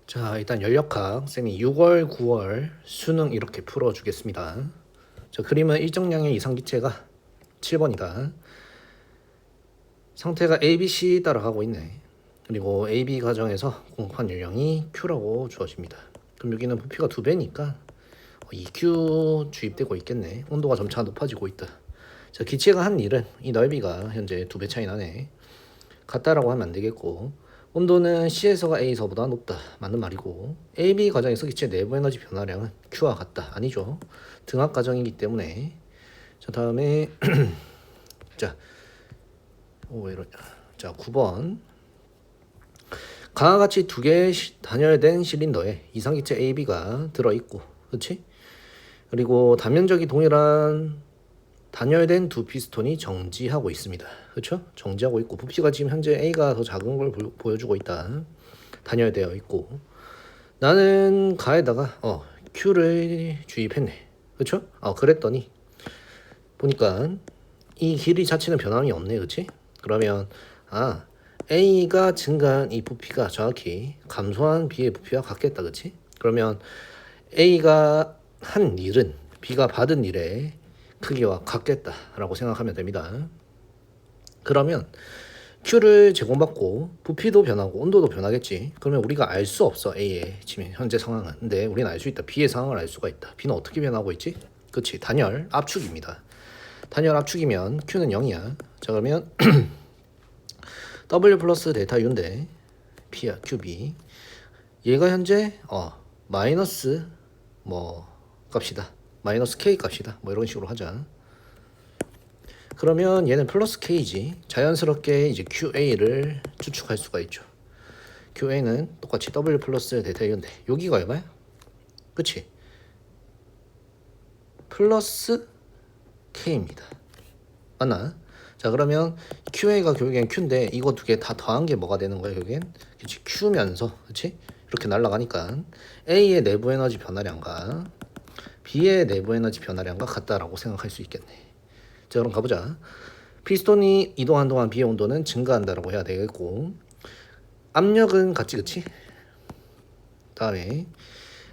자, 일단 연력학 쌤이 6월, 9월 수능 이렇게 풀어주겠습니다. 자, 그림은 일정량의 이상기체가 7번이다. 상태가 A, B, C 따라가고 있네. 그리고 A, B 과정에서 공급한 연령이 Q라고 주어집니다. 그럼 여기는 부피가 2배니까 2Q 주입되고 있겠네. 온도가 점차 높아지고 있다. 자, 기체가 한 일은 이 넓이가 현재 2배 차이 나네. 같다라고 하면 안 되겠고, 온도는 C에서가 A서보다 높다. 맞는 말이고, AB 과정에서 기체 내부 에너지 변화량은 Q와 같다. 아니죠. 등압 과정이기 때문에. 자, 다음에 자, 왜 이러냐. 자, 9번. 강과 같이 두 개의 단열된 실린더에 이상기체 AB가 들어있고, 그렇지? 그리고 단면적이 동일한 단열된 두 피스톤이 정지하고 있습니다. 그렇죠? 정지하고 있고, 부피가 지금 현재 A가 더 작은 걸 보여주고 있다. 단열되어 있고, 나는 가에다가 Q를 주입했네. 그렇죠? 그랬더니 보니까 이 길이 자체는 변함이 없네. 그렇지? 그러면 A가 증가한 이 부피가 정확히 감소한 B의 부피와 같겠다. 그렇지? 그러면 A가 한 일은 B가 받은 일의 크기와 같겠다라고 생각하면 됩니다. 그러면 Q를 제공받고 부피도 변하고 온도도 변하겠지. 그러면 우리가 알 수 없어. A의 지금 현재 상황은. 근데 우리는 알 수 있다. B의 상황을 알 수가 있다. B는 어떻게 변하고 있지? 그치, 단열 압축입니다. 단열 압축이면 Q는 0이야. 자, 그러면 W 플러스 델타 U인데 P야, QB. 얘가 현재 마이너스 값이다. 마이너스 K 값이다. 이런 식으로 하자. 그러면 얘는 플러스 K지. 자연스럽게 이제 QA를 추측할 수가 있죠. QA는 똑같이 W 플러스 델타 U인데 여기가 얼마야? 그치? 플러스 K입니다. 맞나? 자, 그러면 QA가 결국엔 Q인데 이거 두 개 다 더한 게 뭐가 되는 거야? 결국엔 그치? Q면서 그치? 이렇게 날아가니까 A의 내부 에너지 변화량과 B의 내부 에너지 변화량과 같다라고 생각할 수 있겠네. 자, 그럼 가보자. 피스톤이 이동한 동안 B의 온도는 증가한다라고 해야 되겠고, 압력은 같지, 그치? 다음에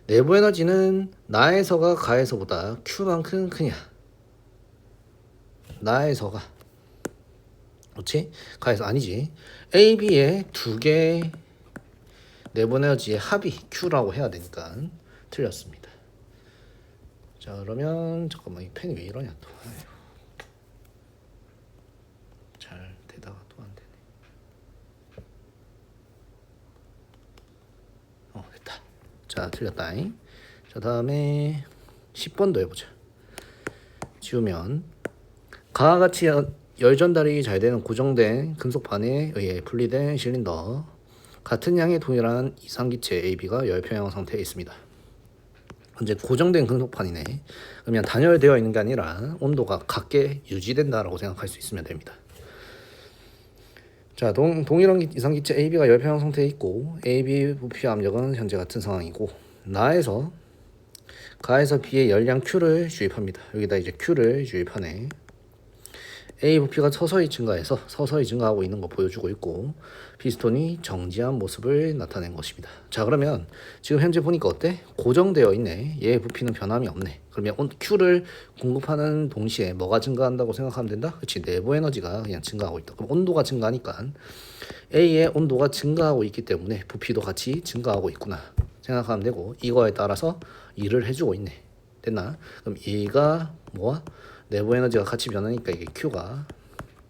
내부 에너지는 나에서가 가에서보다 Q만큼 크냐? 나에서가, 그렇지? 가에서 아니지. A, B의 두 개의 내부 에너지의 합이 Q라고 해야 되니까 틀렸습니다. 자, 그러면 잠깐만, 이 펜이 왜 이러냐 또. 잘 되다가 또 안 되네. 됐다. 자, 틀렸다. 자, 다음에 10번도 해보자. 지우면 가와 같이 열 전달이 잘 되는 고정된 금속판에 의해 분리된 실린더, 같은 양의 동일한 이상기체 AB가 열평형 상태에 있습니다. 현재 고정된 금속판이네. 그러면 단열되어 있는 게 아니라 온도가 같게 유지된다라고 생각할 수 있으면 됩니다. 자, 동일한 이상기체 AB가 열평형 상태에 있고, AB 부피 압력은 현재 같은 상황이고, 가에서 B의 열량 Q를 주입합니다. 여기다 이제 Q를 주입하네. A 부피가 서서히 증가하고 있는 거 보여주고 있고, 피스톤이 정지한 모습을 나타낸 것입니다. 자, 그러면 지금 현재 보니까 어때? 고정되어 있네. 얘의 부피는 변함이 없네. 그러면 Q를 공급하는 동시에 뭐가 증가한다고 생각하면 된다? 그렇지, 내부 에너지가 그냥 증가하고 있다. 그럼 온도가 증가하니까 A의 온도가 증가하고 있기 때문에 부피도 같이 증가하고 있구나 생각하면 되고, 이거에 따라서 일을 해주고 있네. 됐나? 그럼 얘가 뭐야? 내부 에너지가 같이 변하니까 이게 Q가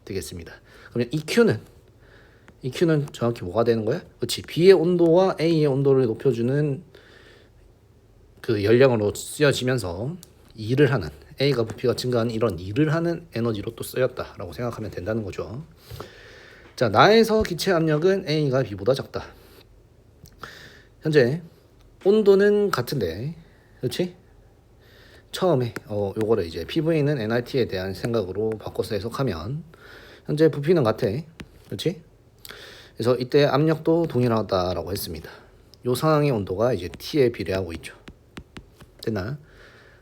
되겠습니다. 그러면 이 Q는 정확히 뭐가 되는 거야? 그렇지, B의 온도와 A의 온도를 높여주는 그 열량으로 쓰여지면서 일을 하는, A가 부피가 증가하는 이런 일을 하는 에너지로 또 쓰였다라고 생각하면 된다는 거죠. 자, 나에서 기체 압력은 A가 B보다 작다. 현재 온도는 같은데, 그렇지? 처음에 요거를 이제 PV는 nRT에 대한 생각으로 바꿔서 해석하면 현재 부피는 같아. 그렇지? 그래서 이때 압력도 동일하다라고 했습니다. 요 상황의 온도가 이제 T에 비례하고 있죠. 됐나?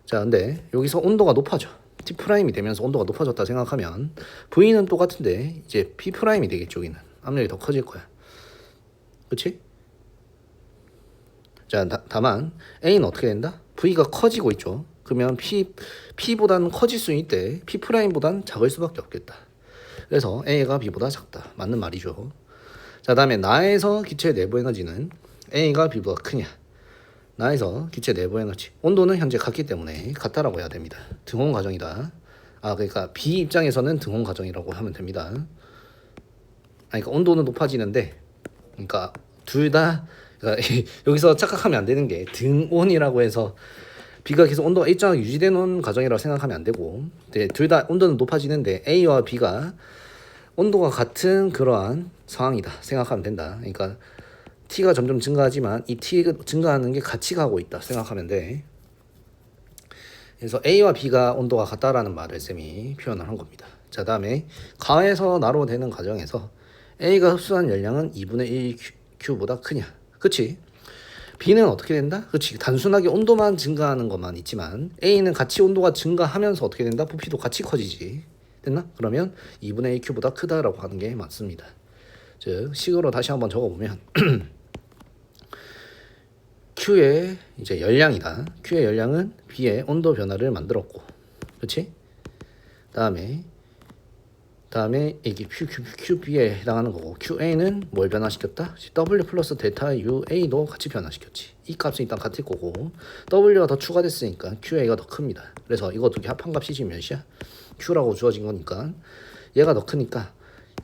자, 근데 여기서 온도가 높아져. T 프라임이 되면서 온도가 높아졌다 생각하면 V는 똑같은데 이제 P 프라임이 되겠죠. 여기는 압력이 더 커질 거야. 그렇지? 자, 다만 A는 어떻게 된다? V가 커지고 있죠. 그러면 P보다는 커질 수 있대. P'보다는 작을 수밖에 없겠다. 그래서 A가 B보다 작다. 맞는 말이죠. 자, 다음에 나에서 기체 내부 에너지는 A가 B보다 크냐? 나에서 기체 내부 에너지. 온도는 현재 같기 때문에 같다라고 해야 됩니다. 등온 과정이다. 그러니까 B 입장에서는 등온 과정이라고 하면 됩니다. 그러니까 온도는 높아지는데, 그러니까 둘 다, 그러니까 여기서 착각하면 안 되는 게 등온이라고 해서 B가 계속 온도가 일정하게 유지되는 과정이라고 생각하면 안 되고, 둘 다 온도는 높아지는데 A와 B가 온도가 같은 그러한 상황이다 생각하면 된다. 그러니까 T가 점점 증가하지만 이 T가 증가하는 게 같이 가고 있다 생각하면 돼. 그래서 A와 B가 온도가 같다라는 말을 쌤이 표현을 한 겁니다. 자, 다음에 가에서 나로 되는 과정에서 A가 흡수한 열량은 2분의 1 Q보다 크냐? 그치? B는 어떻게 된다? 그치? 단순하게 온도만 증가하는 것만 있지만 A는 같이 온도가 증가하면서 어떻게 된다? 부피도 같이 커지지. 됐나? 그러면 2분의 1 Q보다 크다라고 하는 게 맞습니다. 즉 식으로 다시 한번 적어보면 Q의 이제 열량이다. Q의 열량은 B의 온도 변화를 만들었고, 그렇지? 다음에 이게 QB에 해당하는 거고, QA는 뭘 변화시켰다? W 플러스 데타 UA도 같이 변화시켰지. 이 값은 일단 같을 거고, W가 더 추가됐으니까 QA가 더 큽니다. 그래서 이거 두 개 합한 값이 지금 몇이야? Q라고 주어진 거니까 얘가 더 크니까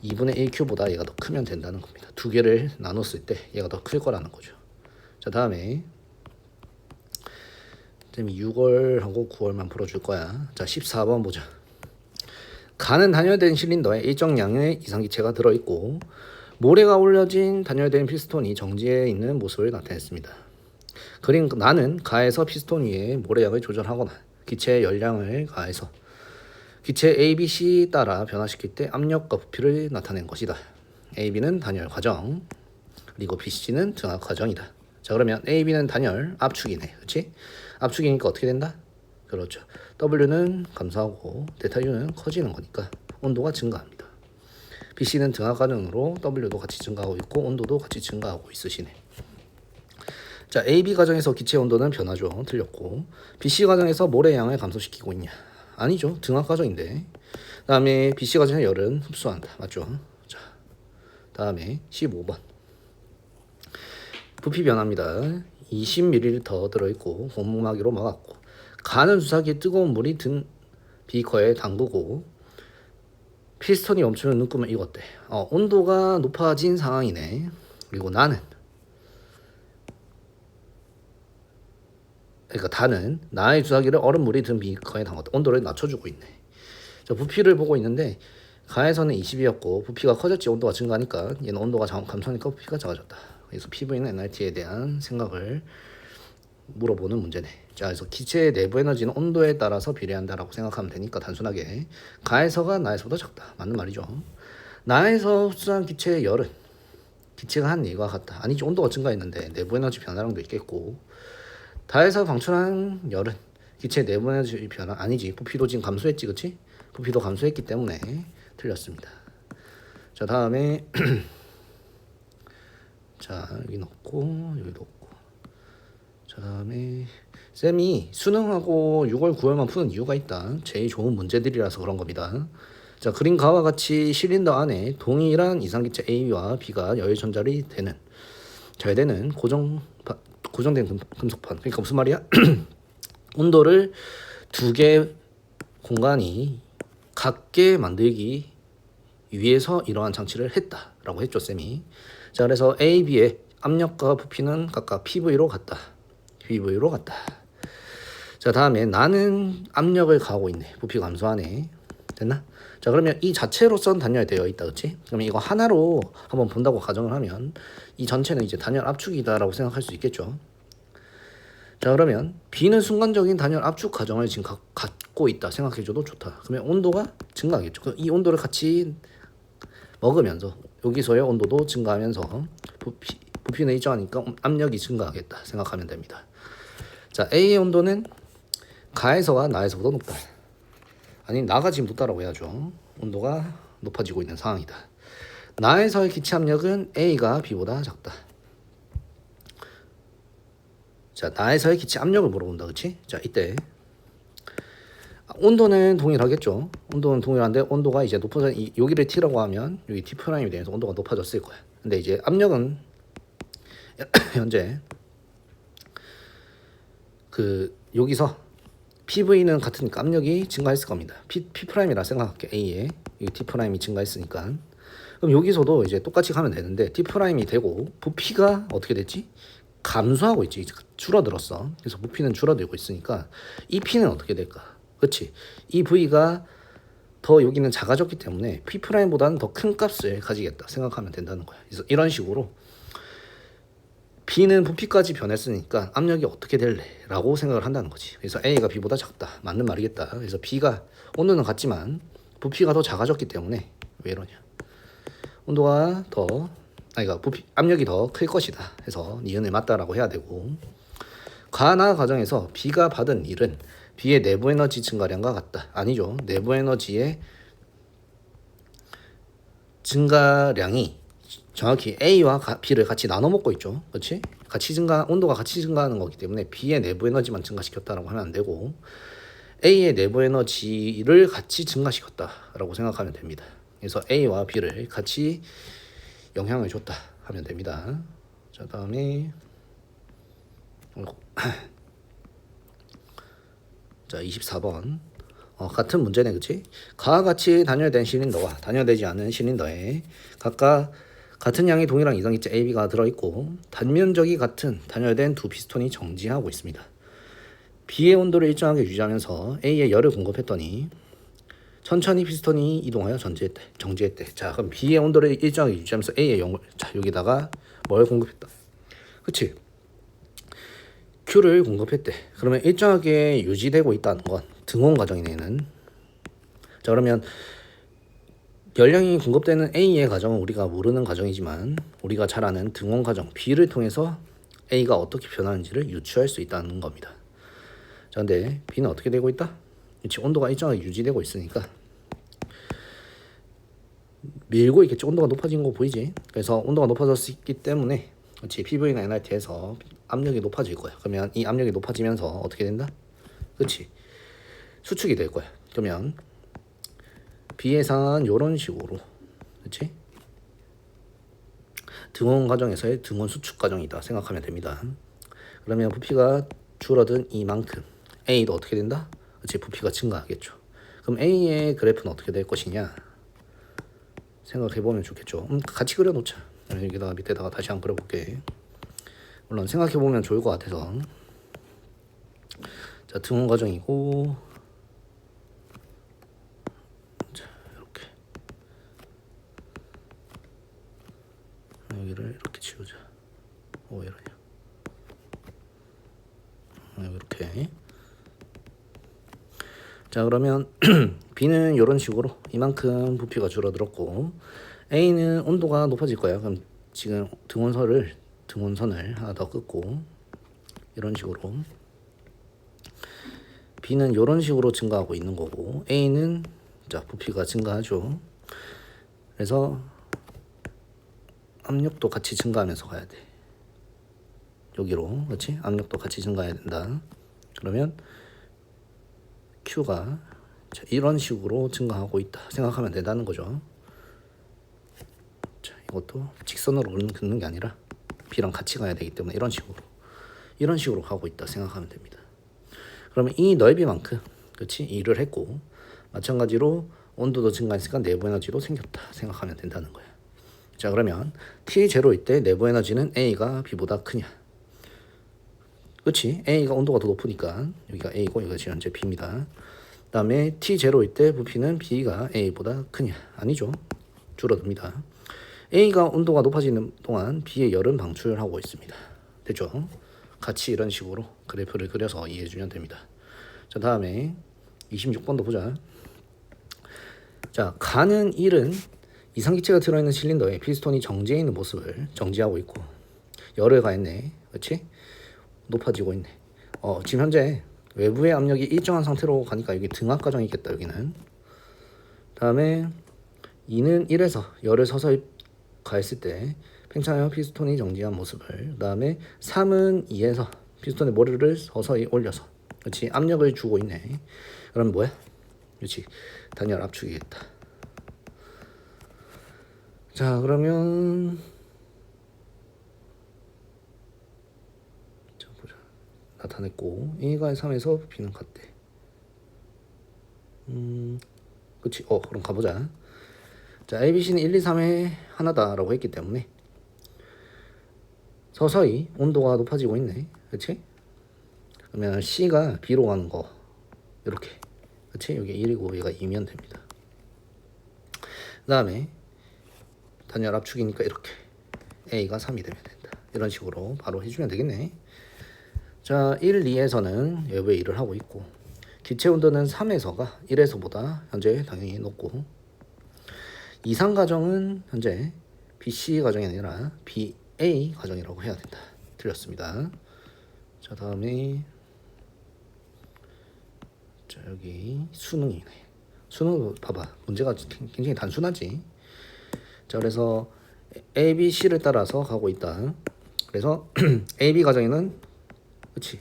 2분의 1Q보다 얘가 더 크면 된다는 겁니다. 두 개를 나눴을 때 얘가 더 클 거라는 거죠. 자, 다음에 쌤이 6월하고 9월만 풀어줄 거야. 자, 14번 보자. 가는 단열된 실린더에 일정량의 이상기체가 들어있고 모래가 올려진 단열된 피스톤이 정지해 있는 모습을 나타냈습니다. 그린 나는 가에서 피스톤 위에 모래양을 조절하거나 기체의 열량을 가해서 기체 A, B, C 따라 변화시킬 때 압력과 부피를 나타낸 것이다. A, B는 단열 과정, 그리고 B, C는 등압 과정이다. 자, 그러면 A, B는 단열, 압축이네. 그렇지? 압축이니까 어떻게 된다? 그렇죠. W는 감소하고 데타 U는 커지는 거니까 온도가 증가합니다. B, C는 등압 과정으로 W도 같이 증가하고 있고 온도도 같이 증가하고 있으시네. 자, A, B 과정에서 기체 온도는 변하죠. 틀렸고 B, C 과정에서 모래 양을 감소시키고 있냐? 아니죠. 등압 과정인데. 다음에 B, C 과정의 열은 흡수한다. 맞죠? 자, 다음에 15번. 부피 변화입니다. 20ml 들어있고 고무막이로 막았고 가는 주사기에 뜨거운 물이 든 비커에 담그고 피스톤이 멈추면 눈금을 익었대. 온도가 높아진 상황이네. 그리고 다는 나의 주사기를 얼음물이 든 비커에 담았다. 온도를 낮춰주고 있네. 자, 부피를 보고 있는데 가에서는 20이었고 부피가 커졌지. 온도가 증가하니까 얘는 온도가 감소하니까 부피가 작아졌다. 그래서 PV는 NRT에 대한 생각을 물어보는 문제네. 자, 그래서 기체의 내부 에너지는 온도에 따라서 비례한다라고 생각하면 되니까 단순하게 가에서가 나에서보다 작다. 맞는 말이죠. 나에서 흡수한 기체의 열은 기체가 한 얘기와 같다. 아니지, 온도가 증가했는데 내부 에너지 변화량도 있겠고 다에서 방출한 열은 기체 내부 에너지 변화 아니지. 부피도 지금 감소했지, 그렇지? 부피도 감소했기 때문에 틀렸습니다. 자, 다음에 자, 여기 넣고 여기 넣고. 자, 다음에 쌤이 수능하고 6월 9월만 푸는 이유가 있다. 제일 좋은 문제들이라서 그런 겁니다. 자, 그린 가와 같이 실린더 안에 동일한 이상기체 A와 B가 열전자리 되는 절대는 고정된 금속판. 그러니까 무슨 말이야? 온도를 두 개 공간이 같게 만들기 위해서 이러한 장치를 했다라고 했죠, 쌤이. 자, 그래서 A, B의 압력과 부피는 각각 PV로 같다. PV로 같다. 자, 다음에 나는 압력을 가하고 있네. 부피 감소하네. 됐나? 자, 그러면 이 자체로선 단열되어 있다, 그렇지? 그러면 이거 하나로 한번 본다고 가정을 하면 이 전체는 이제 단열 압축이다라고 생각할 수 있겠죠. 자, 그러면 B는 순간적인 단열 압축 과정을 지금 갖고 있다 생각해줘도 좋다. 그러면 온도가 증가하겠죠. 이 온도를 같이 먹으면서 여기서의 온도도 증가하면서 부피는 일정하니까 압력이 증가하겠다 생각하면 됩니다. 자, A의 온도는 가에서가 나에서보다 높다. 아니, 나가 지금 높다라고 해야죠. 온도가 높아지고 있는 상황이다. 나에서의 기체 압력은 A가 B보다 작다. 자, 나에서의 기체 압력을 물어본다, 그렇지? 자, 이때 온도는 동일하겠죠. 온도는 동일한데 온도가 이제 높아져 여기를 T라고 하면 여기 T 프라임이 되면서 온도가 높아졌을 거야. 근데 이제 압력은 현재 그 여기서 PV는 같으니까 압력이 증가했을 겁니다. P 프라임이라 생각할게. A에 여기 T 프라임이 증가했으니까. 그럼 여기서도 이제 똑같이 가면 되는데 T 프라임이 되고 부피가 어떻게 됐지? 감소하고 있지. 줄어들었어. 그래서 부피는 줄어들고 있으니까 이 P는 어떻게 될까? 그렇지. 이 V가 더 여기는 작아졌기 때문에 P 프라임보다는 더 큰 값을 가지겠다 생각하면 된다는 거야. 그래서 이런 식으로 B는 부피까지 변했으니까 압력이 어떻게 될래? 라고 생각을 한다는 거지. 그래서 A가 B보다 작다. 맞는 말이겠다. 그래서 B가 온도는 같지만 부피가 더 작아졌기 때문에 왜 이러냐? 온도가 더 그러니까 부피 압력이 더 클 것이다. 해서 니은을 맞다라고 해야 되고 가나 과정에서 B가 받은 일은 B의 내부 에너지 증가량과 같다. 아니죠. 내부 에너지의 증가량이 정확히 A와 B를 같이 나눠 먹고 있죠. 그렇지? 같이 온도가 같이 증가하는 거기 때문에 B의 내부 에너지만 증가시켰다라고 하면 안 되고 A의 내부 에너지를 같이 증가시켰다라고 생각하면 됩니다. 그래서 A와 B를 같이 영향을 줬다 하면 됩니다. 자, 다음에 자, 24번. 같은 문제네, 그치? 가와 같이 단열된 실린더와 단열되지 않은 실린더에 각각 같은 양의 동일한 이성기체 AB가 들어있고 단면적이 같은 단열된 두 피스톤이 정지하고 있습니다. B의 온도를 일정하게 유지하면서 A에 열을 공급했더니 천천히 피스톤이 이동하여 정지했대. 자, 그럼 B의 온도를 일정하게 유지하면서 A에 자, 여기다가 뭘 공급했다? 그치? Q를 공급했대. 그러면 일정하게 유지되고 있다는 건 등온 과정이네, 얘는. 자, 그러면 열량이 공급되는 A의 과정은 우리가 모르는 과정이지만 우리가 잘 아는 등온 과정 B를 통해서 A가 어떻게 변하는지를 유추할 수 있다는 겁니다. 자, 근데 B는 어떻게 되고 있다? 그치, 온도가 일정하게 유지되고 있으니까 밀고 있겠지. 온도가 높아진 거 보이지? 그래서 온도가 높아졌기 때문에 그렇지, PV나 NRT에서 압력이 높아질 거야. 그러면 이 압력이 높아지면서 어떻게 된다? 그렇지, 수축이 될 거야. 그러면 B의 상은 이런 식으로, 그렇지? 등온 과정에서의 등온 수축 과정이다 생각하면 됩니다. 그러면 부피가 줄어든 이만큼 A도 어떻게 된다? 그렇지, 부피가 증가하겠죠. 그럼 A의 그래프는 어떻게 될 것이냐 생각해보면 좋겠죠. 같이 그려놓자. 여기다가 밑에다가 다시 한번 그려볼게. 물론 생각해보면 좋을 것 같아서. 자, 등온 과정이고, 자, 이렇게 여기를 이렇게 지우자. 왜 이러냐? 이렇게. 자, 그러면 B는 이런 식으로 이만큼 부피가 줄어들었고 A는 온도가 높아질 거야. 그럼 지금 등원선을 하나 더 긋고 이런 식으로 B는 이런 식으로 증가하고 있는 거고 A는 자, 부피가 증가하죠. 그래서 압력도 같이 증가하면서 가야 돼. 여기로, 그렇지? 압력도 같이 증가해야 된다. 그러면 Q가 자, 이런 식으로 증가하고 있다 생각하면 된다는 거죠. 자, 이것도 직선으로 긋는 게 아니라 B랑 같이 가야 되기 때문에 이런 식으로 가고 있다 생각하면 됩니다. 그러면 이 넓이만큼, 그렇지? 일을 했고 마찬가지로 온도도 증가했으니까 내부 에너지도 생겼다 생각하면 된다는 거야. 자, 그러면 T0일 때 내부 에너지는 A가 B보다 크냐? 그렇지? A가 온도가 더 높으니까 여기가 A고 여기가 지금 현재 B입니다. 그 다음에 T0일 때 부피는 B가 A보다 크냐? 아니죠. 줄어듭니다. A가 온도가 높아지는 동안 B의 열은 방출하고 있습니다. 됐죠? 같이 이런 식으로 그래프를 그려서 이해해주면 됩니다. 자, 다음에 26번도 보자. 자, 가는 일은 이상기체가 들어있는 실린더에 피스톤이 정지해 있는 모습을 정지하고 있고 열을 가했네. 그렇지? 높아지고 있네. 지금 현재 외부의 압력이 일정한 상태로 가니까 여기 등압 과정이 있겠다. 여기는. 다음에 2는 1에서 열을 서서히 가했을 때 팽창하여 피스톤이 정지한 모습을, 그 다음에 3은 2에서 피스톤의 머리를 서서히 올려서. 그렇지. 압력을 주고 있네. 그럼 뭐야? 그렇지. 단열 압축이겠다. 자, 그러면 자, 보자. 나타냈고 A가 3에서 B는 같대. 그치. 그럼 가보자. 자, ABC는 1, 2, 3에 하나다라고 했기 때문에 서서히 온도가 높아지고 있네. 그치? 그러면 C가 B로 가는 거 이렇게. 그치? 여기 1이고 얘가 2면 됩니다. 그 다음에 단열 압축이니까 이렇게 A가 3이 되면 된다. 이런 식으로 바로 해주면 되겠네. 자, 1, 2에서는 외부에 1을 하고 있고 기체 온도는 3에서가 1에서보다 현재 당연히 높고 2, 3 가정은 현재 BC 가정이 아니라 BA 가정이라고 해야 된다. 틀렸습니다. 자, 다음에 자, 여기 수능이네. 수능 봐봐. 문제가 굉장히 단순하지. 자, 그래서 A, B, C를 따라서 가고 있다. 그래서 A, B 가정에는 그치.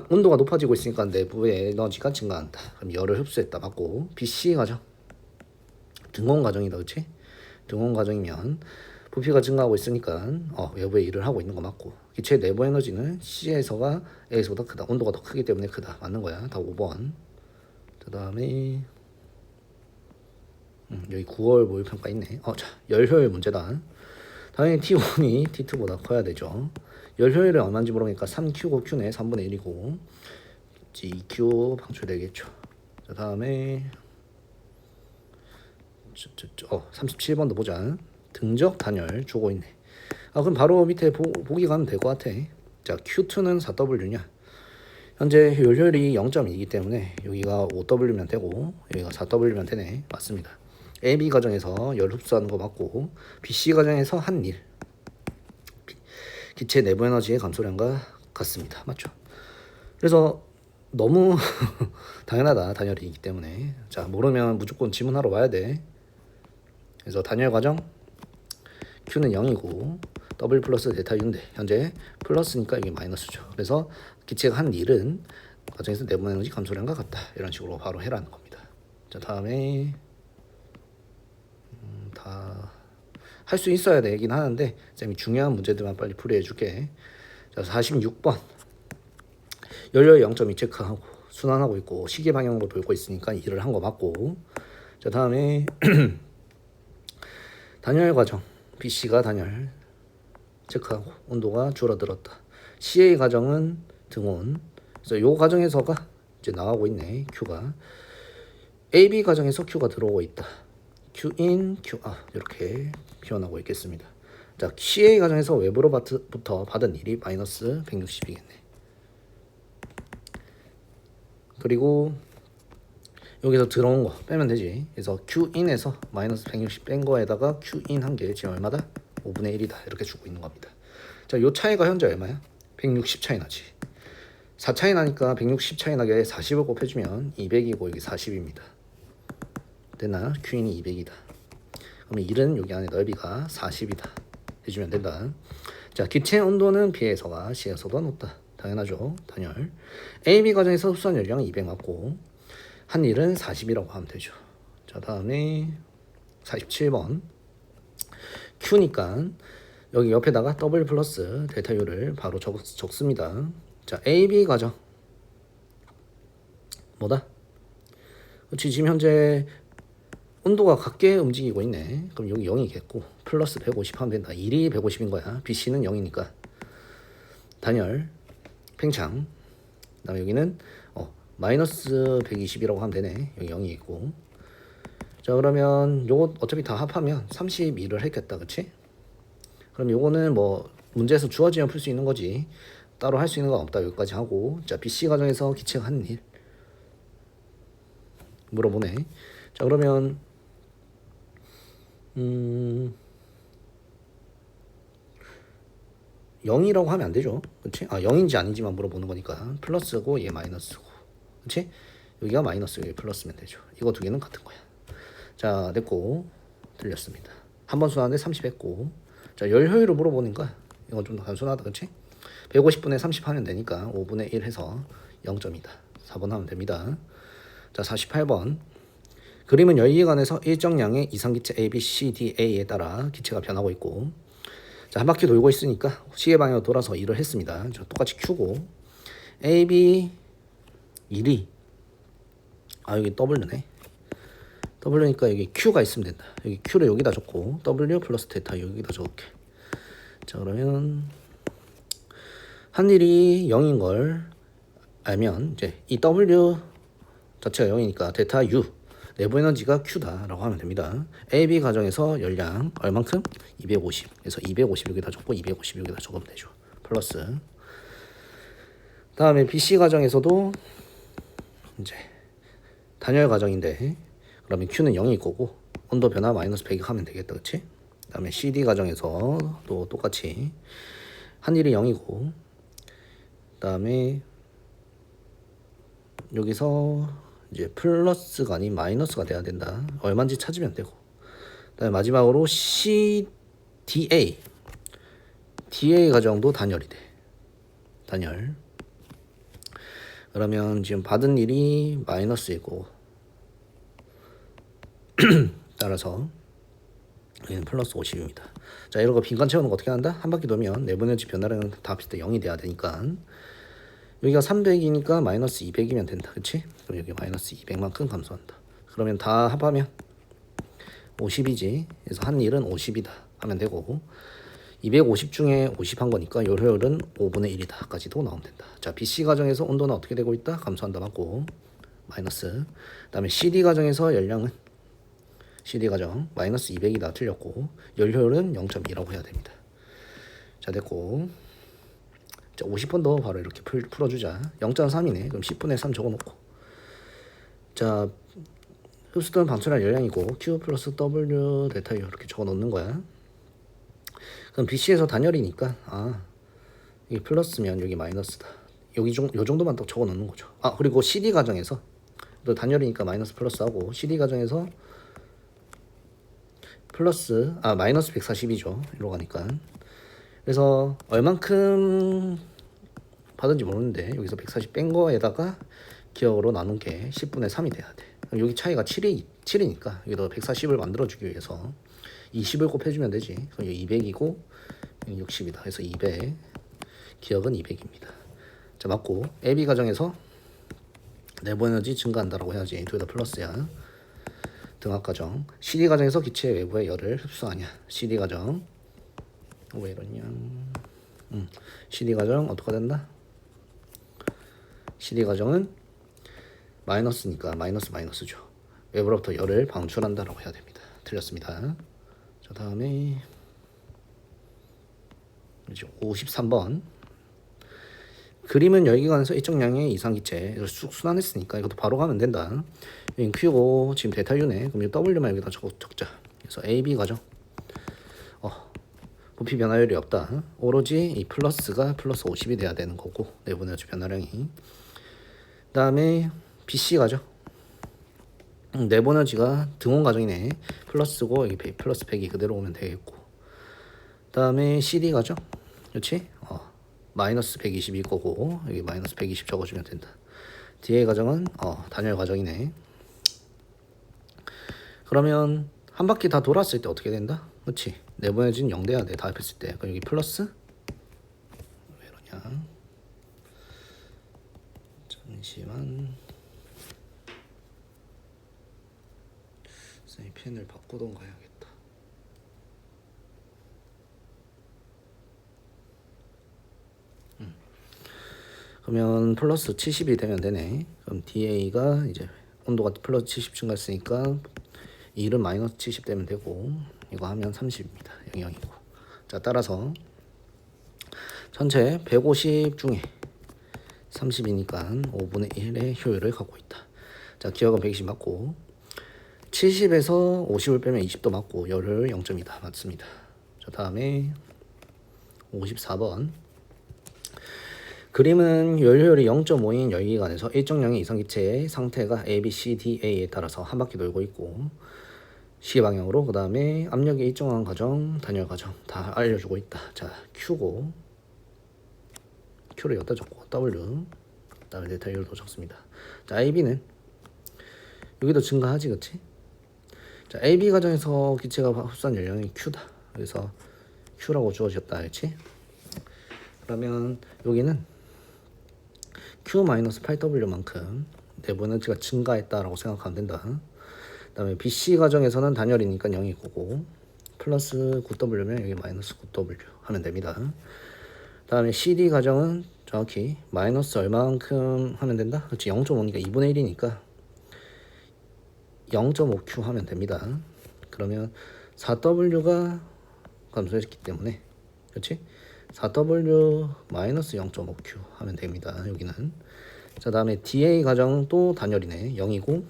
온도가 높아지고 있으니까 내부의 에너지가 증가한다. 그럼 열을 흡수했다. 맞고. B, C 가정. 등온 가정이다. 그치? 등온 가정이면 부피가 증가하고 있으니까 외부에 일을 하고 있는 거 맞고. 기체 내부 에너지는 C에서가 A에서보다 크다. 온도가 더 크기 때문에 크다. 맞는 거야. 다 5번. 그 다음에 여기 9월 모의평가 있네. 자, 열 효율 문제다. 당연히 T1이 T2보다 커야 되죠. 열 효율이 얼마인지 물어보니까 3Q고 Q네. 3분의 1이고 2Q 방출되겠죠. 그 다음에 37번도 보자. 등적 단열 주고 있네. 그럼 바로 밑에 보기 가면 될 것 같아. 자, Q2는 4W냐? 현재 열 효율이 0.2이기 때문에 여기가 5W면 되고 여기가 4W면 되네. 맞습니다. AB 과정에서 열 흡수하는 거 맞고 BC 과정에서 한 일. 기체 내부 에너지의 감소량과 같습니다. 맞죠? 그래서 너무 당연하다. 단열이기 때문에. 자, 모르면 무조건 지문하러 와야 돼. 그래서 단열 과정 Q는 0이고 W 플러스 데타 U인데 현재 플러스니까 이게 마이너스죠. 그래서 기체가 한 일은 과정에서 내부 에너지 감소량과 같다. 이런 식으로 바로 해라는 겁니다. 자, 다음에 다 할 수 있어야 되긴 하는데 쌤이 중요한 문제들만 빨리 풀이해 줄게. 자, 46번 연료 0.2 체크하고 순환하고 있고 시계 방향으로 돌고 있으니까 일을 한 거 맞고. 자, 다음에 단열 과정 BC가 단열 체크하고 온도가 줄어들었다. CA 과정은 등온. 그래서 요 과정에서가 이제 나가고 있네. Q가 AB 과정에서 Q가 들어오고 있다. Q인, QA 이렇게 표현하고 있겠습니다. 자, CA 과정에서 외부로부터 받은 일이 마이너스 160이겠네. 그리고 여기서 들어온 거 빼면 되지. 그래서 Q인에서 마이너스 160 뺀 거에다가 Q인 한 개 지금 얼마다? 5분의 1이다. 이렇게 주고 있는 겁니다. 자, 요 차이가 현재 얼마야? 160 차이 나지. 4 차이 나니까 160 차이 나게 40을 곱해주면 200이고 여기 40입니다. 됐나? Q인이 200이다. 그러면 1은 여기 안에 넓이가 40이다. 해주면 된다. 자, 기체 온도는 B에서가 C에서도 높다. 당연하죠. 단열. AB 과정에서 흡수한 열량은 200 맞고 한 일은 40이라고 하면 되죠. 자, 다음에 47번 Q니까 여기 옆에다가 W 플러스 델타 U를 바로 적습니다. 자, AB 과정 뭐다? 그렇지, 지금 현재 온도가 같게 움직이고 있네. 그럼 여기 0이겠고 플러스 150 하면 된다. 1이 150인 거야. BC는 0이니까 단열 팽창. 그 다음에 여기는 마이너스 120이라고 하면 되네. 여기 0이 있고. 자, 그러면 요거 어차피 다 합하면 32를 했겠다. 그치? 그럼 요거는 뭐 문제에서 주어지면 풀 수 있는 거지. 따로 할 수 있는 건 없다. 여기까지 하고. 자, BC 과정에서 기체가 한 일 물어보네. 자, 그러면 0이라고 하면 안 되죠. 그치? 0인지 아닌지만 물어보는 거니까 플러스고 얘 마이너스고. 그치? 여기가 마이너스 여기 플러스면 되죠. 이거 두 개는 같은 거야. 자, 됐고 틀렸습니다. 한 번 수하는데 30 했고. 자, 열 효율을 물어보니까 이건 좀 더 단순하다. 그치? 150분의 30 하면 되니까 5분의 1 해서 0점이다. 4번 하면 됩니다. 자, 48번. 그림은 열기관에서 일정량의 이상기체 A, B, C, D, A에 따라 기체가 변하고 있고, 자, 한 바퀴 돌고 있으니까 시계 방향으로 돌아서 일을 했습니다. 자, 똑같이 Q고 A, B 1이 여기 W네. W니까 여기 Q가 있으면 된다. 여기 Q를 여기다 적고 W 플러스 데타 여기다 적을게. 자, 그러면 한 일이 0인 걸 알면 이제 이 W 자체가 0이니까 데타 U 내부 에너지가 Q다라고 하면 됩니다. AB 과정에서 열량 얼만큼? 250. 그래서 250 여기다 적고 250 여기다 적으면 되죠. 플러스. 다음에 BC 과정에서도 이제 단열 과정인데 그러면 Q는 0일 거고 온도 변화 마이너스 100 하면 되겠다, 그렇지? 다음에 CD 과정에서 또 똑같이 한 일이 0이고 다음에 여기서 이제 플러스가 아닌 마이너스가 돼야 된다. 얼마인지 찾으면 되고. 그다음에 마지막으로 CDA DA 과정도 단열이 돼. 단열. 그러면 지금 받은 일이 마이너스이고 따라서 여기는 플러스 50입니다. 자, 이런 거 빈칸 채우는 거 어떻게 한다? 한 바퀴 돌면 내부 에너지 변화량은 다 비슷해 0이 돼야 되니까 여기가 300이니까 마이너스 200이면 된다. 그치? 그럼 여기 마이너스 200만큼 감소한다. 그러면 다 합하면 50이지. 그래서 한 일은 50이다 하면 되고 250 중에 50 한 거니까 요 효율은 5분의 1이다 까지도 나오면 된다. 자, BC 과정에서 온도는 어떻게 되고 있다? 감소한다 맞고 마이너스. 그 다음에 CD 과정에서 열량은 CD 과정 마이너스 200이다 틀렸고 열 효율은 0.2라고 해야 됩니다. 자, 됐고 자, 50번 더 바로 이렇게 풀어주자. 0.3이네. 그럼 10분의 3 적어놓고. 자, 흡수된 방출할 열량이고 Q 플러스 W 데타 U 이렇게 적어놓는 거야. 그럼 BC에서 단열이니까 이게 플러스면 여기 마이너스다. 요 정도만 딱 적어놓는 거죠. 그리고 CD 과정에서 또 단열이니까 마이너스 플러스하고 CD 과정에서 플러스 마이너스 140이죠. 이리로 가니까. 그래서 얼만큼 받은지 모르는데 여기서 140 뺀 거에다가 기억으로 나눈 게 10분의 3이 돼야 돼. 그럼 여기 차이가 7이니까 여기다 140을 만들어주기 위해서 20을 곱해주면 되지. 그럼 여기 200이고 60이다. 그래서 200 기억은 200입니다. 자, 맞고 AB 과정에서 내부 에너지 증가한다라고 해야지. 둘 다 플러스야. 등압 과정 CD 과정에서 기체 외부의 열을 흡수하냐. CD 과정 왜 이러냐. CD 과정 어떻게 된다? CD 과정은 마이너스니까 마이너스죠. 외부로부터 열을 방출한다라고 해야 됩니다. 틀렸습니다. 자, 다음에 이제 53번. 그림은 열기관에서 일정량의 이상기체 쑥 순환했으니까 이것도 바로 가면 된다. 여기 Q고 지금 데타 U네. 그럼 W만 여기다 적자. 그래서 AB 과정 부피 변화율이 없다. 오로지 이 플러스가 플러스 50이 돼야 되는 거고 내부 에너지 변화량이. 그 다음에 BC 가죠. 내부 에너지가 등온 과정이네. 플러스고 여기 플러스 100이 그대로 오면 되겠고. 그 다음에 CD 가죠. 그렇지? 마이너스 120일 거고 여기 마이너스 120 적어주면 된다. DA 과정은 단열 과정이네. 그러면 한 바퀴 다 돌았을 때 어떻게 된다? 그렇지? 내부 에너지는 0 돼야 돼. 다 합했을 때. 그럼 여기 플러스 왜 이러냐? 잠시만. 이 펜을 바꾸던가 해야겠다. 그러면 플러스 70이 되면 되네. 그럼 DA가 이제 온도가 플러스 70 증가했으니까 1은 마이너스 70 되면 되고 이거 하면 30입니다. 영향이고. 자, 따라서 전체 150 중에 30이니까 5분의 1의 효율을 갖고 있다. 자, 기억은 120 맞고 70에서 50을 빼면 20도 맞고 열을 0.2다. 맞습니다. 자, 다음에 54번. 그림은 열효율이 0.5인 열기관에서 일정량의 이상기체의 상태가 A, B, C, D, A에 따라서 한 바퀴 돌고 있고 시계 방향으로. 그 다음에 압력이 일정한 과정, 단열 과정 다 알려주고 있다. 자, Q고 Q를 여기다 적고 W 그다음에 데타 U도 적습니다. 자, AB는 여기도 증가하지, 그치? 자, AB 과정에서 기체가 흡수한 연량이 Q다. 그래서 Q라고 주어졌다, 그치? 그러면 여기는 Q-8W만큼 내부 에너지가 증가했다라고 생각하면 된다. 그 다음에 BC 과정에서는 단열이니까 0이 고고 플러스 9W면 여기 마이너스 9W 하면 됩니다. 그 다음에 CD 과정은 정확히 마이너스 얼마만큼 하면 된다? 그렇지, 0.5니까 2분의 1이니까 0.5Q 하면 됩니다. 그러면 4W가 감소했기 때문에, 그렇지? 4W 마이너스 0.5Q 하면 됩니다. 여기는. 자, 다음에 DA 과정은 또 단열이네. 0이고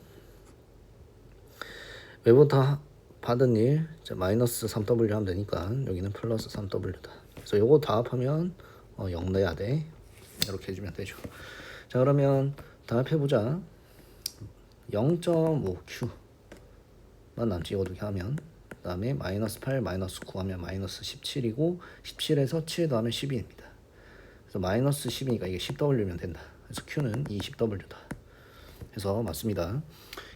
외부터 받은 일, 자, 마이너스 3W 하면 되니까 여기는 플러스 3W다. 그래서 요거 다 합하면 0 내야 돼. 이렇게 해주면 되죠. 자, 그러면 다 합해보자. 0.5Q만 남지, 이거 두 개 하면. 그 다음에 마이너스 8, 마이너스 9 하면 마이너스 17이고 17에서 7 더하면 12입니다. 그래서 마이너스 10이니까 이게 10W면 된다. 그래서 Q는 20W다. 그래서 맞습니다.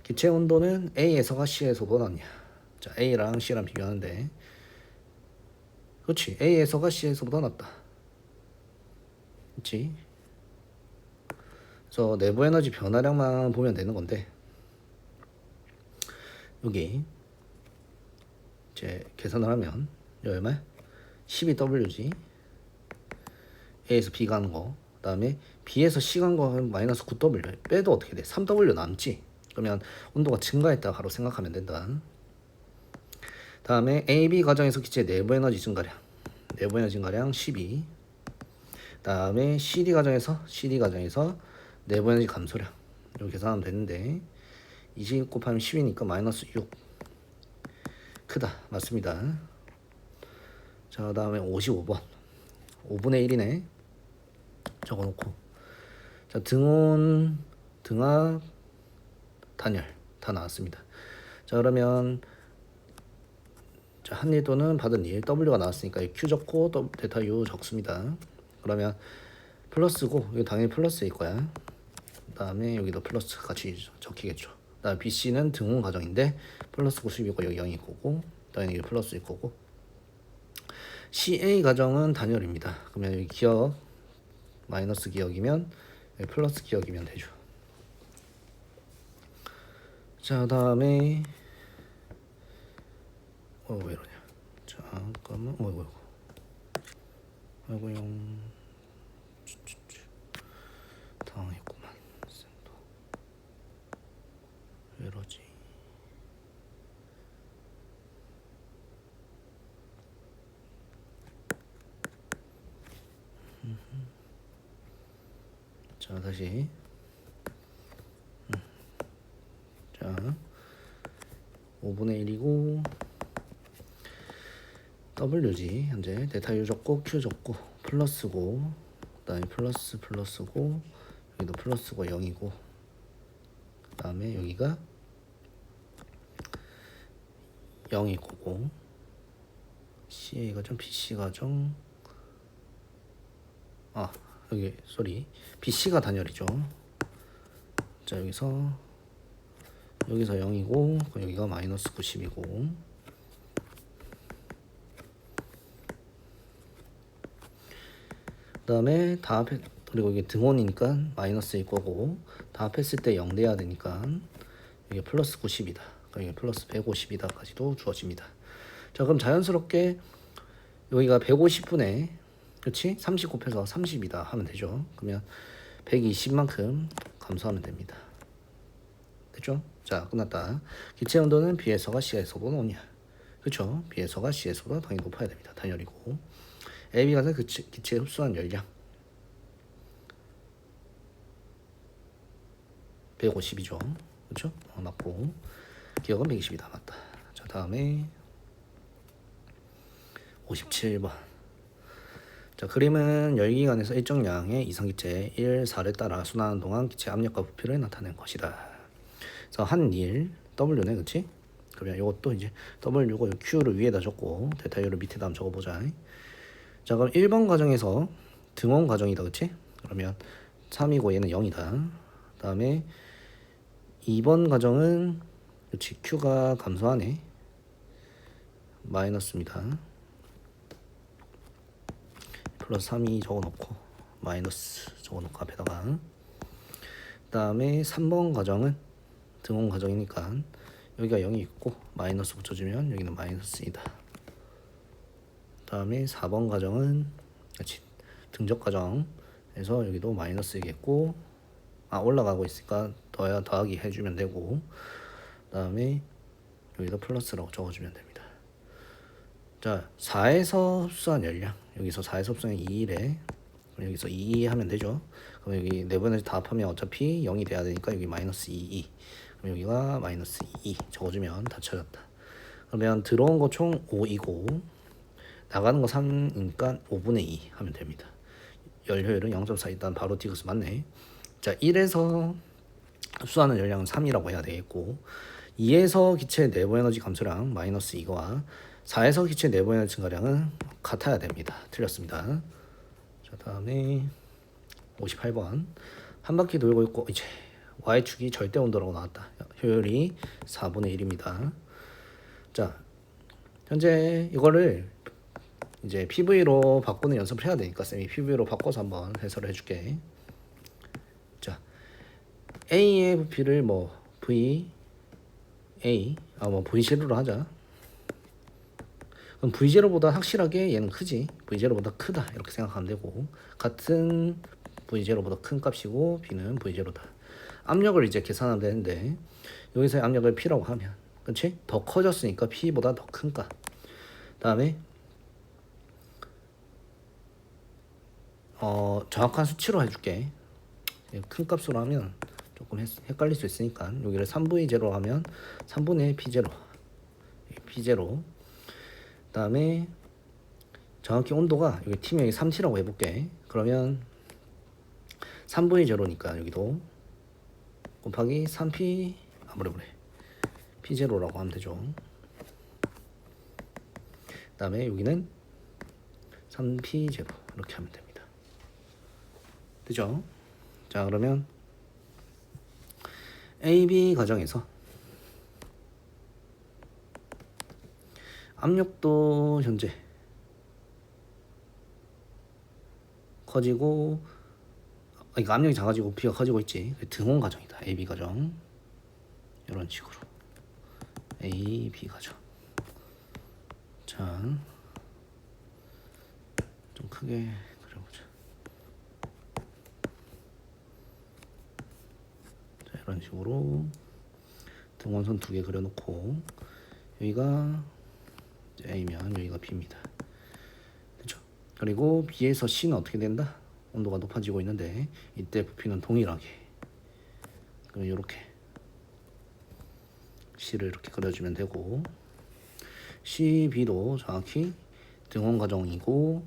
기체 온도는 A에서가 C에서보다 낮냐. 자, A랑 C랑 비교하는데, 그렇지, A에서가 C에서보다 낮다. 그렇지. 그래서 내부 에너지 변화량만 보면 되는 건데, 여기 이제 계산을 하면 여기 얼마야? 12W지. A에서 B 가는 거. 그 다음에 B에서 C 간 거 마이너스 9W. 빼도 어떻게 돼? 3W 남지. 그러면 온도가 증가했다 바로 생각하면 된다. 다음에 AB 과정에서 기체 내부 에너지 증가량. 내부 에너지 증가량 12. 다음에 CD 과정에서 내부 에너지 감소량. 이렇게 계산하면 되는데 20 곱하면 10이니까 마이너스 6. 크다. 맞습니다. 자, 다음에 55번. 5분의 1이네. 적어놓고. 자, 등온, 등압, 단열 다 나왔습니다. 자, 그러면 자, 한 일 또는 받은 일 W가 나왔으니까 Q 적고 데타 U 적습니다. 그러면 플러스고 여기 당연히 플러스일 거야. 그 다음에 여기도 플러스 같이 적히겠죠. 그 다음에 BC는 등온 과정인데 플러스 90이고 여기 0이 고고 당연히 여기 플러스일 거고, CA 과정은 단열입니다. 그러면 여기 기억 마이너스 기억이면 여기 플러스 기억이면 되죠. 자, 다음에 왜 이러냐. 잠깐만. 아이고 용 당황했구만. 쌤도 왜 이러지. 자, 다시. 자, 5분의 1이고 W지. 현재 데타 U 적고 Q 적고 플러스고, 그 다음에 플러스고 여기도 플러스고 0이고, 그 다음에 여기가 0이 고고, CA 과정, BC 과정, 여기 BC가 단열이죠. 자, 여기서 0이고 여기가 마이너스 90이고, 그 다음에 다 합해, 그리고 이게 등원이니까 마이너스일 거고 다 합했을 때 0 돼야 되니까 이게 플러스 90이다. 그럼 이게 플러스 150이다까지도 주어집니다. 자, 그럼 자연스럽게 여기가 150분의 그렇지? 30 곱해서 30이다 하면 되죠. 그러면 120만큼 감소하면 됩니다. 됐죠? 자, 끝났다. 기체 온도는 B에서가 C에서보다 높냐. 그렇죠? B에서가 C에서보다 당연히 높아야 됩니다. 단열이고. AB 가서 기체에 흡수한 열량 150이죠. 그렇죠? 맞고 기억은 120이다. 맞다. 자, 다음에 57번. 자, 그림은 열기관에서 일정 양의 이상기체 1, 4를 따라 순환하는 동안 기체 압력과 부피를 나타낸 것이다. 그래서 한 일 W네, 그렇지? 그러면 이것도 이제 W고 Q를 위에다 적고 데타 U를 밑에다 한번 적어보자. 자, 그럼 1번 과정에서 등원 과정이다, 그렇지? 그러면 3이고 얘는 0이다. 다음에 2번 가정은 GQ가 감소하네. 마이너스입니다. 플러스 3이 적어놓고 마이너스 적어놓고 앞에다가. 그 다음에 3번 가정은 등원 가정이니까 여기가 0이 있고 마이너스 붙여주면 여기는 마이너스이다. 그 다음에 4번 가정은 등적 가정에서 여기도 마이너스이겠고, 올라가고 있으니까 더하기 해주면 되고, 그 다음에 여기도 플러스라고 적어주면 됩니다. 자, 4에서 흡수한 열량, 여기서 4에서 흡수한 2래 여기서 2 하면 되죠. 그럼 여기 네번째 다 합하면 어차피 0이 돼야 되니까 여기 마이너스 2. 그럼 여기가 마이너스 2 적어주면 다 찾았다. 그러면 들어온 거 총 5이고 나가는 거 3이니까 5분의 2 하면 됩니다. 열 효율은 0.4. 일단 바로 디귿스 맞네. 자, 1에서 흡수하는 열량은 3이라고 해야 되겠고, 2에서 기체 내부 에너지 감소량 마이너스 이거와 4에서 기체 내부 에너지 증가량은 같아야 됩니다. 틀렸습니다. 자, 다음에 58번. 한 바퀴 돌고 있고 이제 Y축이 절대 온도라고 나왔다. 효율이 4분의 1입니다. 자, 현재 이거를 이제 PV로 바꾸는 연습을 해야 되니까 쌤이 PV로 바꿔서 한번 해설을 해줄게. 자, A의 부피를 뭐 V A V0로 하자. 그럼 V0보다 확실하게 얘는 크지. V0보다 크다 이렇게 생각하면 되고, 같은 V0보다 큰 값이고 B는 V0다. 압력을 이제 계산하면 되는데 여기서 압력을 P라고 하면, 그렇지? 더 커졌으니까 P보다 더 큰 값. 다음에 정확한 수치로 해줄게. 큰 값으로 하면 조금 헷갈릴 수 있으니까 여기를 3V0 하면 3분의 P0 P0. 다음에 정확히 온도가 여기 T명이 3T라고 해볼게. 그러면 3V0니까 여기도 곱하기 3P P0라고 하면 되죠. 그 다음에 여기는 3P0 이렇게 하면 됩니다. 되죠? 자, 그러면 AB 가정에서 압력도 현재 커지고, 그러니까 압력이 작아지고 P가 커지고 있지. 등원 가정이다. AB 가정. 이런 식으로 AB 가정. 자, 좀 크게 그려보자. 자, 이런 식으로 등원선 2개 그려놓고 여기가 A면 여기가 B입니다. 됐죠? 그리고 B에서 C는 어떻게 된다? 온도가 높아지고 있는데 이때 부피는 동일하게, 그럼 이렇게 C를 이렇게 그려주면 되고, C, B도 정확히 등원 과정이고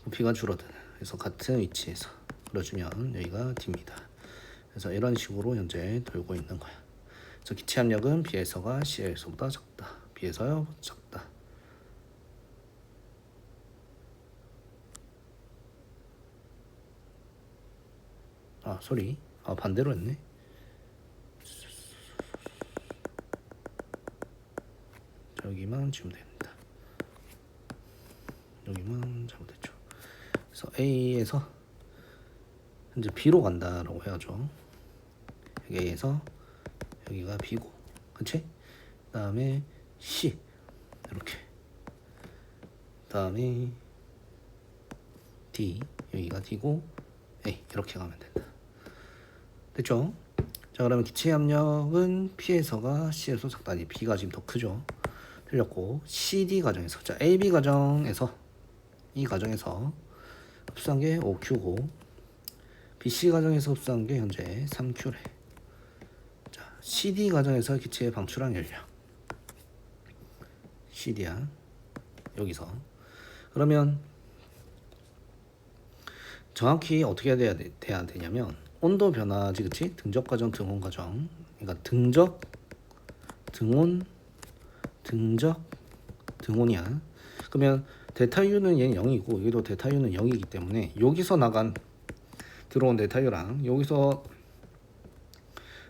부피가 줄어드는, 그래서 같은 위치에서 그려주면 여기가 D입니다. 그래서 이런 식으로 현재 돌고 있는 거야. 그래서 기체 압력은 B에서가 C에서보다 작다. B에서 작다. 반대로 했네. 자, 여기만 지우면 됩니다. 여기만 잘못했죠. 그래서 A에서 현재 B로 간다라고 해야죠. A에서 여기가 B고, 그치? 그 다음에 C 이렇게, 그 다음에 D 여기가 D고 A 이렇게 가면 된다. 됐죠? 자, 그러면 기체 압력은 P에서가 C에서 작다니 B가 지금 더 크죠? 틀렸고, CD 가정에서, 자, AB 가정에서, 이 가정에서 흡수한 게 5Q고 BC 가정에서 흡수한 게 현재 3Q래. 자, CD 가정에서 기체에 방출한 열량 CD야 여기서. 그러면 정확히 어떻게 돼야 되냐면 온도 변화지, 그치? 등적 과정, 등온 과정. 그러니까 등적, 등온, 등적, 등온이야. 그러면 데타 U는 얘는 0이고 여기도 데타 U는 0이기 때문에 여기서 들어온 데타 U랑 여기서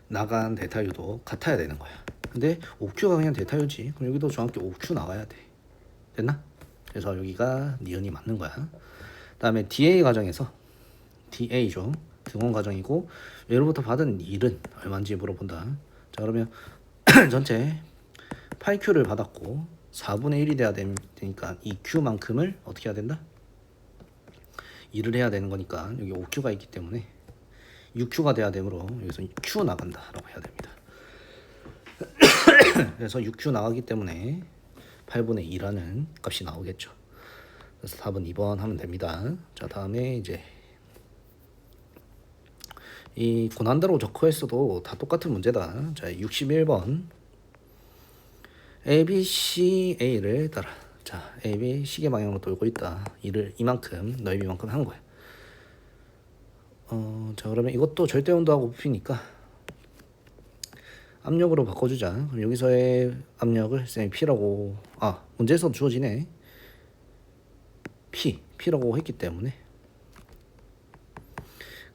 나간 데타 U도 같아야 되는 거야. 근데 OQ가 그냥 데타 U지. 그럼 여기도 정확히 OQ 나가야 돼. 됐나? 그래서 여기가 니은이 맞는 거야. 다음에 DA 과정에서 DA죠. 등원 과정이고 예로부터 받은 일은 얼마인지 물어본다. 자 그러면 전체 8Q를 받았고 4분의 1이 돼야 되니까 이 Q만큼을 어떻게 해야 된다? 일을 해야 되는 거니까 여기 5Q가 있기 때문에 6Q가 돼야 되므로 여기서 Q 나간다 라고 해야 됩니다. 그래서 6Q 나가기 때문에 8분의 2라는 값이 나오겠죠. 그래서 답은 2번 하면 됩니다. 자 다음에 이제 이 고난도로 적어했어도 다 똑같은 문제다. 자 61번 ABCA를 따라. 자 AB 시계 방향으로 돌고 있다. 이를 이만큼 넓이만큼 한 거야. 자 그러면 이것도 절대 온도하고 부피니까 압력으로 바꿔주자. 그럼 여기서의 압력을 쌤이 P라고 문제에서 주어지네. P라고 했기 때문에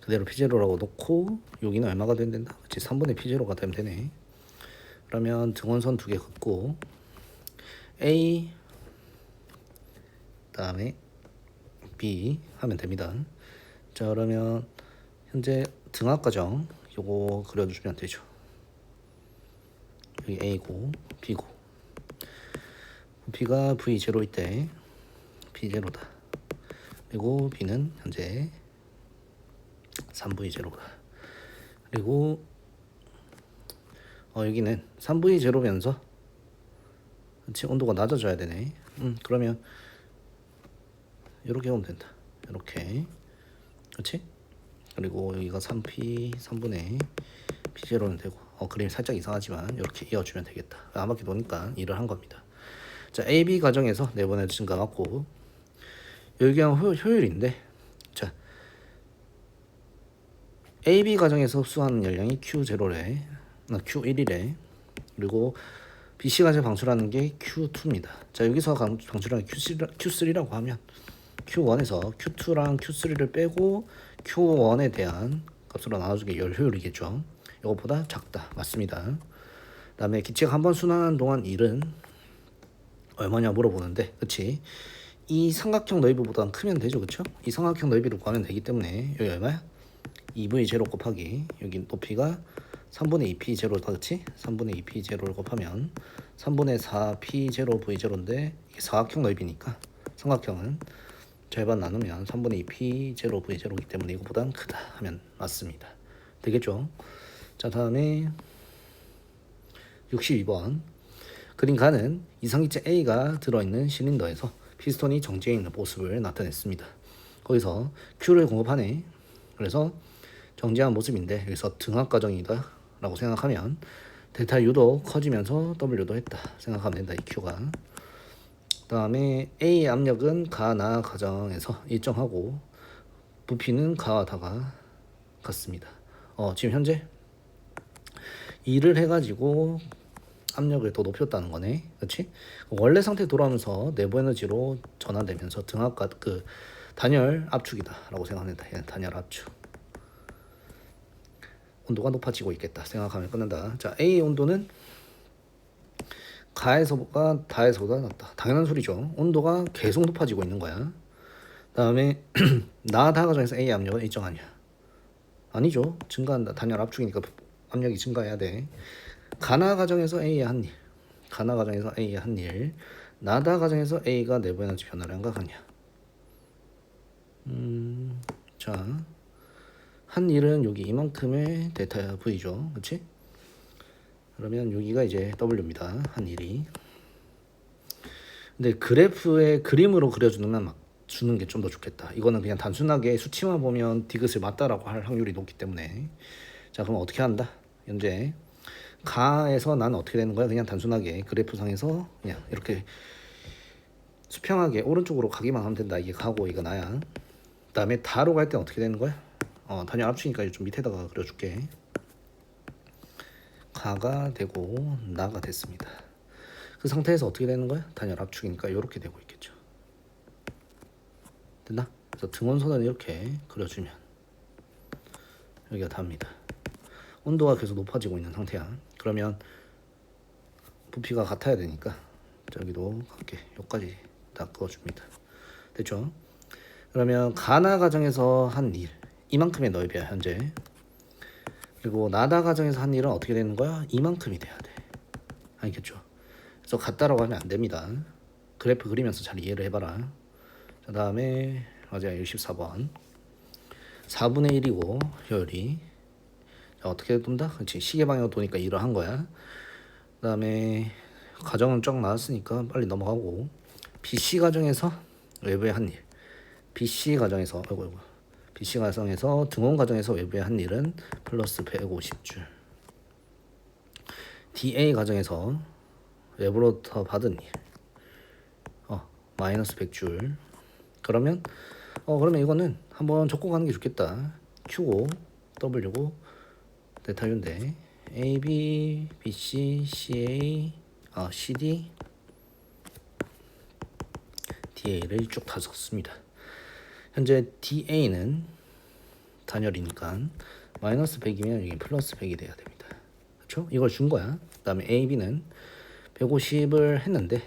그대로 P0라고 놓고 여기는 얼마가 된다? 그치 3분의 P0가 되면 되네. 그러면 등원선 두 개 긋고 A 다음에 B 하면 됩니다. 자 그러면 현재 등압 과정 요거 그려주면 되죠. 여기 A고 B고 B가 V0일 때 P0다. 그리고 B는 현재 3V0다. 그리고 여기는 3V0면서 그치 온도가 낮아져야 되네. 그러면 이렇게 하면 된다. 이렇게 그렇지? 그리고 여기가 3분의 P0는 되고 그림이 살짝 이상하지만 이렇게 이어주면 되겠다. 안 맞게 노니까 일을 한 겁니다. 자 AB 과정에서 내보내도 증가 맞고 여기 한 효율인데 자 AB 과정에서 흡수하는 열량이 Q0래 Q1이래. 그리고 BC 과정 방출하는 게 Q2입니다. 자 여기서 방출하는 Q3라고 하면 Q1에서 Q2랑 Q3를 빼고 Q1에 대한 값으로 나눠주게 열 효율이겠죠. 이것보다 작다. 맞습니다. 그 다음에 기체가 한번 순환하는 동안 일은 얼마냐 물어보는데 그치? 이 삼각형 넓이보다 크면 되죠. 그쵸? 이 삼각형 넓이를 구하면 되기 때문에 여기 얼마야? 2V0 곱하기 여기 높이가 3분의 2P0다. 그치? 3분의 2P0를 곱하면 3분의 4P0V0인데 이게 사각형 넓이니까 삼각형은 절반 나누면 3분의 2P0 V0이기 때문에 이거보단 크다 하면 맞습니다. 되겠죠? 자 다음에 62번 그린 가는 이상기체 A가 들어있는 실린더에서 피스톤이 정지해 있는 모습을 나타냈습니다. 거기서 Q를 공급하네. 그래서 정지한 모습인데 여기서 등압 과정이다 라고 생각하면 델타 U도 커지면서 W도 했다 생각하면 된다. 이 Q가. 그 다음에 A의 압력은 가나 과정에서 일정하고 부피는 가와 다가 같습니다. 지금 현재 일을 해가지고 압력을 더 높였다는 거네. 그렇지? 원래 상태 돌아오면서 내부 에너지로 전환되면서 등압과 그 단열 압축이다 라고 생각합니다. 얘는 단열 압축. 온도가 높아지고 있겠다 생각하면 끝난다. 자 A 온도는 가에서보다 다에서보다 낮다. 당연한 소리죠. 온도가 계속 높아지고 있는 거야. 다음에 나다 과정에서 A 압력은 일정하냐? 아니죠. 증가한다. 단열 압축이니까 압력이 증가해야 돼. 가나 과정에서 A의 한 일. 가나 과정에서 A의 한 일. 나다 과정에서 A가 내부 에너지 변화를 한각하냐? 자, 한 일은 여기 이만큼의 데타 V죠. 그렇지? 그러면 여기가 이제 W입니다. 한 일이. 근데 그래프에 그림으로 그려주면 막 주는 게 좀 더 좋겠다. 이거는 그냥 단순하게 수치만 보면 디귿을 맞다라고 할 확률이 높기 때문에. 자, 그럼 어떻게 한다? 현재 가에서 난 어떻게 되는 거야? 그냥 단순하게 그래프상에서 그냥 이렇게 수평하게 오른쪽으로 가기만 하면 된다. 이게 가고 이거 나야. 그 다음에 다로 갈 땐 어떻게 되는 거야? 단열 압축이니까 좀 밑에다가 그려줄게. 가가 되고 나가 됐습니다. 그 상태에서 어떻게 되는 거야? 단열 압축이니까 이렇게 되고 있겠죠. 됐나? 그래서 등원선을 이렇게 그려주면 여기가 답니다. 온도가 계속 높아지고 있는 상태야. 그러면 부피가 같아야 되니까 저기도 같게 여기까지 다 그어줍니다. 됐죠? 그러면 가나 가정에서 한 일 이만큼의 넓이야 현재. 그리고 나다 가정에서 한 일은 어떻게 되는 거야? 이만큼이 돼야 돼. 알겠죠? 그래서 같다라고 하면 안 됩니다. 그래프 그리면서 잘 이해를 해봐라. 그 다음에 맞아요. 64번 4분의 1이고 효율이 자, 어떻게 돈다? 그렇지. 시계 방향으로 도니까 일을 한 거야. 그 다음에 가정은 쫙 나왔으니까 빨리 넘어가고 BC 가정에서 외부의 한 일 BC 가정에서 BC 가정에서 등원 가정에서 외부의 한 일은 플러스 150줄 DA 가정에서 외부로부터 받은 일 마이너스 100줄 그러면 이거는 한번 적고 가는 게 좋겠다. Q고 W고 데타유인데 AB, BC, CA, CD, DA를 쭉 다 적습니다. 현재 DA는 단열이니까 마이너스 100이면 여기 플러스 100이 돼야 됩니다. 그렇죠? 이걸 준 거야. 그 다음에 AB는 150을 했는데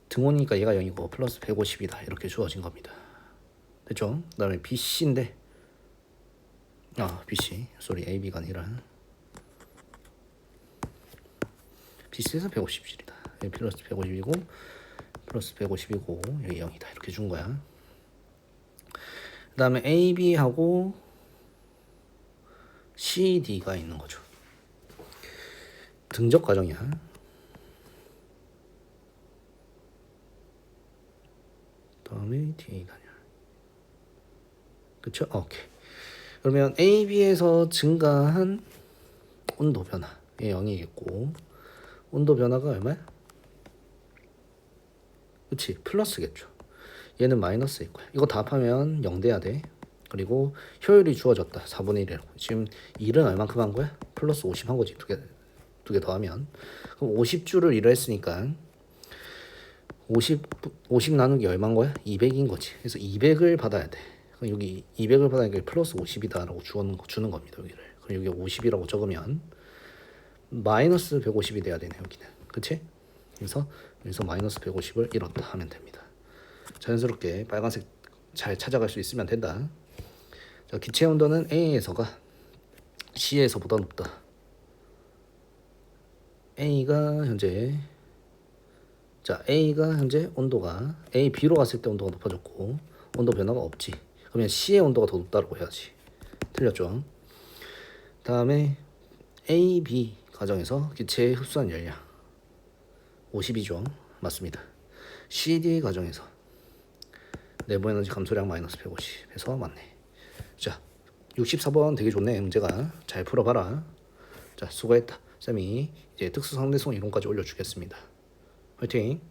등호니까 얘가 0이고 플러스 150이다 이렇게 주어진 겁니다. 됐죠? 그 다음에 BC인데 AB가 아니라 BC에서 150줄이다. 여기 플러스 150이고 플러스 150이고 여기 0이다 이렇게 준 거야. 그 다음에 AB하고 CD가 있는 거죠. 등적 과정이야. 다음에 DA 단열. 그쵸? 오케이. 그러면 AB에서 증가한 온도 변화 얘 0이겠고 온도 변화가 얼마야? 그치? 플러스겠죠. 얘는 마이너스일 거야. 이거 다 합하면 0 돼야 돼. 그리고 효율이 주어졌다. 4분의 1이라고. 지금 1은 얼만큼 한 거야? 플러스 50 한 거지. 두 개 더하면. 그럼 50주를 일을 했으니까 50 나누기 얼마인 거야? 200인 거지. 그래서 200을 받아야 돼. 그럼 여기 200을 받으니까 플러스 50이다라고 주는 겁니다. 여기를. 그럼 여기 50이라고 적으면 마이너스 150이 돼야 되네 여기는. 그치? 그래서 여기서 마이너스 150을 잃었다 하면 됩니다. 자연스럽게 빨간색 잘 찾아갈 수 있으면 된다. 자, 기체 온도는 A에서가 C에서보다 높다. A가 현재 온도가 A, B로 갔을 때 온도가 높아졌고 온도 변화가 없지. 그러면 C의 온도가 더 높다고 해야지. 틀렸죠? 다음에 A, B 가정에서 기체의 흡수한 열량 50이죠. 맞습니다. CD 가정에서 내부 에너지 감소량 마이너스 150 해서 맞네. 자, 64번 되게 좋네. 문제가 잘 풀어봐라. 자, 수고했다. 쌤이 이제 특수상대성 이론까지 올려주겠습니다. 화이팅!